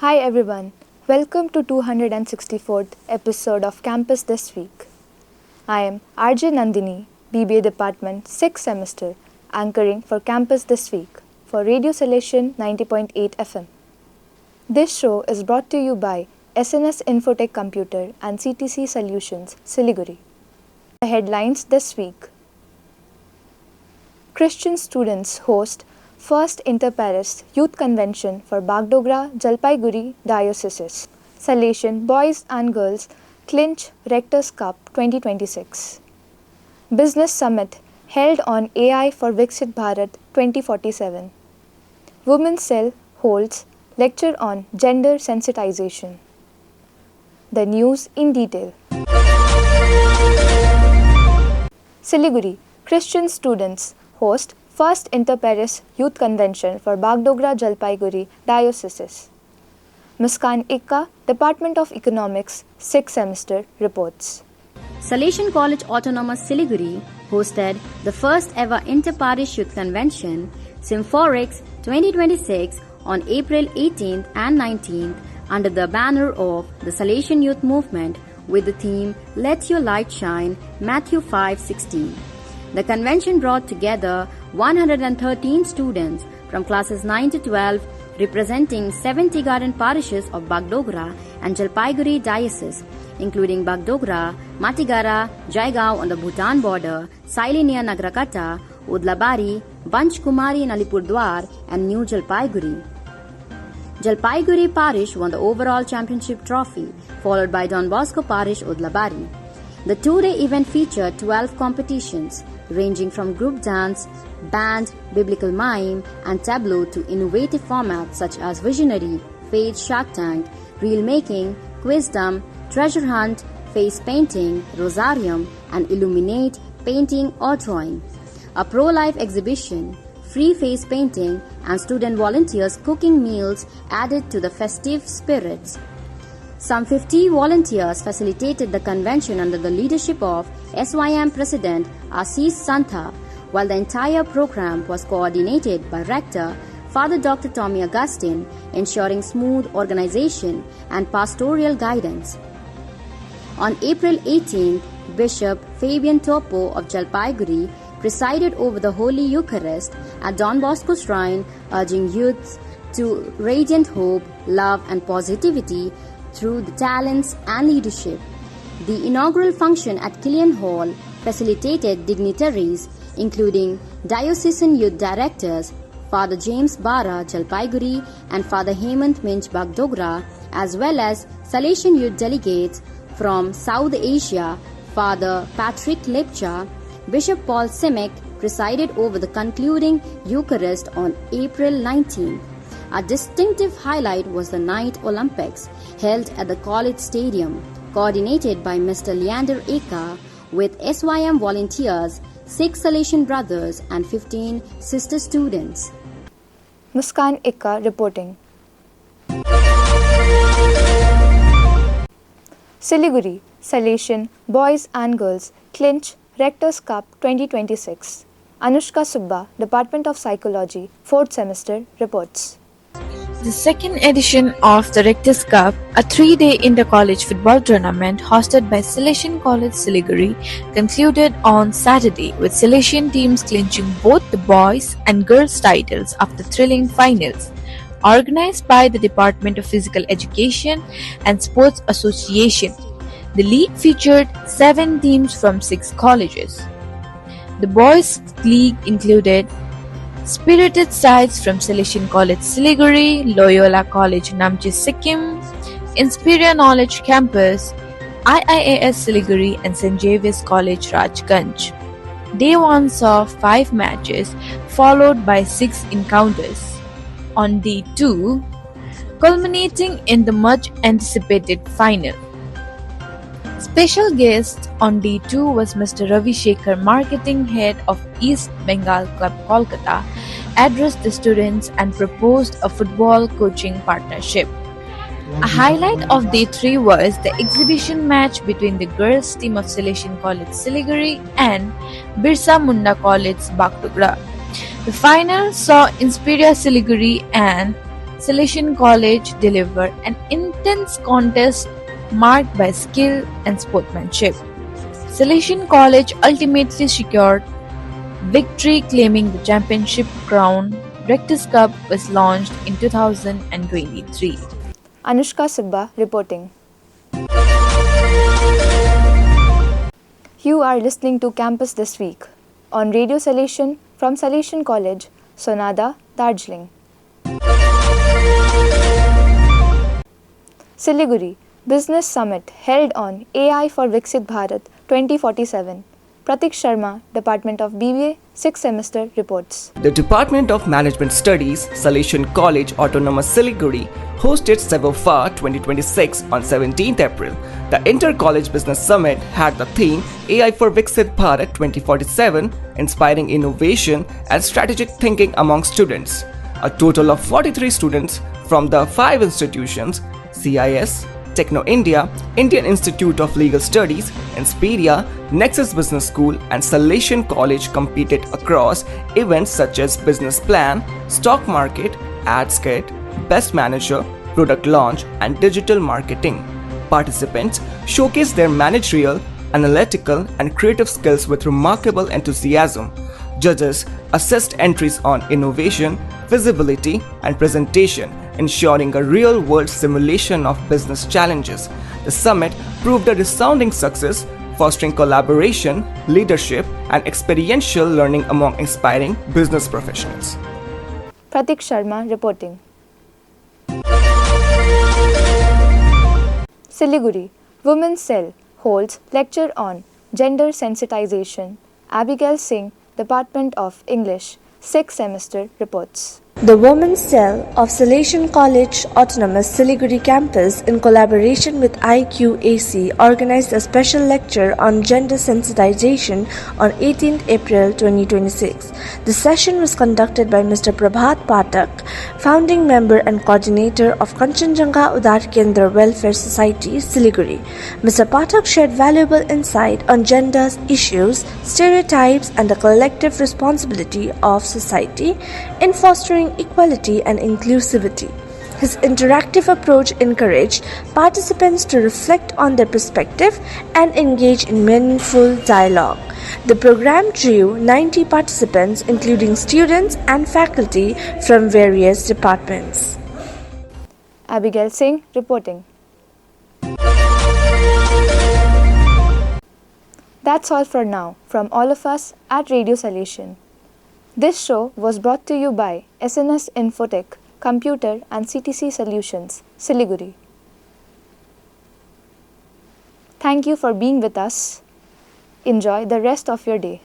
Hi everyone, welcome to 264th episode of Campus This Week. I am RJ Nandini, BBA Department 6th semester, anchoring for Campus This Week for Radio Salesian 90.8 FM. This show is brought to you by SNS Infotech Computer and CTC Solutions, Siliguri. The headlines this week. Christian students host First Inter-Parish Youth Convention for Bagdogra, Jalpaiguri, Dioceses. Salesian Boys and Girls Clinch Rector's Cup 2026. Business Summit held on AI for Viksit Bharat 2047. Women's Cell holds lecture on gender sensitization. The news in detail. Siliguri Christian students host First Inter-Parish Youth Convention for Bagdogra Jalpaiguri Dioceses. Muskaan Ekka, Department of Economics, 6th semester, reports. Salesian College Autonomous Siliguri hosted the first ever Inter-Parish Youth Convention, Symphorix 2026, on April 18th and 19th under the banner of the Salesian Youth Movement with the theme Let Your Light Shine, Matthew 5:16. The convention brought together 113 students from classes 9 to 12 representing 7 tea garden parishes of Bagdogra and Jalpaiguri Diocese, including Bagdogra, Matigara, Jaigaon on the Bhutan border, Saili near Nagrakata, Udlabari, Banchkumari in Alipurdwar and New Jalpaiguri. Jalpaiguri Parish won the overall championship trophy, followed by Don Bosco Parish Udlabari. The two-day event featured 12 competitions, ranging from group dance, band, biblical mime, and tableau to innovative formats such as Visionary, Faith Shark Tank, Reel Making, Quizdom, Treasure Hunt, Face Painting, Rosarium, and Illuminate, Painting or Drawing. A pro-life exhibition, free face painting, and student volunteers cooking meals added to the festive spirits. Some 50 volunteers facilitated the convention under the leadership of SYM President Assis Santha, while the entire program was coordinated by Rector Father Dr. Tommy Augustine, ensuring smooth organization and pastoral guidance. On April 18th, Bishop Fabian Topo of Jalpaiguri presided over the Holy Eucharist at Don Bosco Shrine, urging youths to radiant hope, love and positivity through the talents and leadership. The inaugural function at Killian Hall facilitated dignitaries including Diocesan Youth Directors Father James Bara Jalpaiguri and Father Hemant Minch Bagdogra, as well as Salesian Youth Delegates from South Asia. Father Patrick Lepcha, Bishop Paul Simic presided over the concluding Eucharist on April 19th. A distinctive highlight was the Night Olympics held at the college stadium, coordinated by Mr. Leander Ekka, with SYM volunteers, 6 Salesian brothers and 15 sister students. Muskaan Ekka reporting. Siliguri Salesian Boys and Girls Clinch Rector's Cup 2026. Anushka Subba, Department of Psychology, 4th semester, reports. The second edition of the Rector's Cup, a 3-day inter-college football tournament hosted by Salesian College Siliguri, concluded on Saturday with Salesian teams clinching both the boys and girls titles after thrilling finals. Organized by the Department of Physical Education and Sports Association, the league featured 7 teams from 6 colleges. The boys' league included spirited sides from Salesian College Siliguri, Loyola College Namche Sikkim, Inspiria Knowledge Campus, IIAS Siliguri and St. Javier College Rajganj. Day 1 saw 5 matches followed by 6 encounters. On day 2, culminating in the much anticipated final. Special guest on day 2 was Mr. Ravi Shekhar, Marketing Head of East Bengal Club Kolkata, addressed the students and proposed a football coaching partnership. A highlight of day 3 was the exhibition match between the girls team of Salesian College Siliguri and Birsa Munda College Bagdogra. The final saw Inspiria Siliguri and Salesian College delivered an intense contest marked by skill and sportsmanship. Salesian College ultimately secured victory, claiming the championship crown. Rector's Cup was launched in 2023. Anushka Subba reporting. You are listening to Campus This Week on Radio Salesian from Salesian College, Sonada, Darjeeling. Siliguri Business Summit held on AI for Viksit Bharat 2047. Pratik Sharma, Department of BBA, 6th semester reports. The Department of Management Studies, Salesian College Autonomous Siliguri hosted SEVOFA 2026 on 17th April. The Inter-College Business Summit had the theme AI for Viksit Bharat 2047, inspiring innovation and strategic thinking among students. A total of 43 students from the 5 institutions, CIS, Techno India, Indian Institute of Legal Studies, Inspiria, Nexus Business School and Salesian College competed across events such as Business Plan, Stock Market, Ad Skit, Best Manager, Product Launch and Digital Marketing. Participants showcased their managerial, analytical and creative skills with remarkable enthusiasm. Judges assessed entries on innovation, feasibility and presentation, ensuring a real-world simulation of business challenges. The summit proved a resounding success, fostering collaboration, leadership, and experiential learning among inspiring business professionals. Pratik Sharma reporting. Siliguri Women's Cell holds lecture on gender sensitization. Abigail Singh, Department of English, 6th semester reports. The Women's Cell of Salesian College Autonomous Siliguri campus, in collaboration with IQAC, organized a special lecture on gender sensitization on 18th April 2026. The session was conducted by Mr. Prabhat Patak, founding member and coordinator of Kanchanjunga Udar Kendra Welfare Society, Siliguri. Mr. Patak shared valuable insight on gender issues, stereotypes, and the collective responsibility of society in fostering equality and inclusivity. His interactive approach encouraged participants to reflect on their perspective and engage in meaningful dialogue. The program drew 90 participants, including students and faculty from various departments. Abigail Singh reporting. That's all for now from all of us at Radio Salesian. This show was brought to you by SNS Infotech, Computer and CTC Solutions, Siliguri. Thank you for being with us. Enjoy the rest of your day.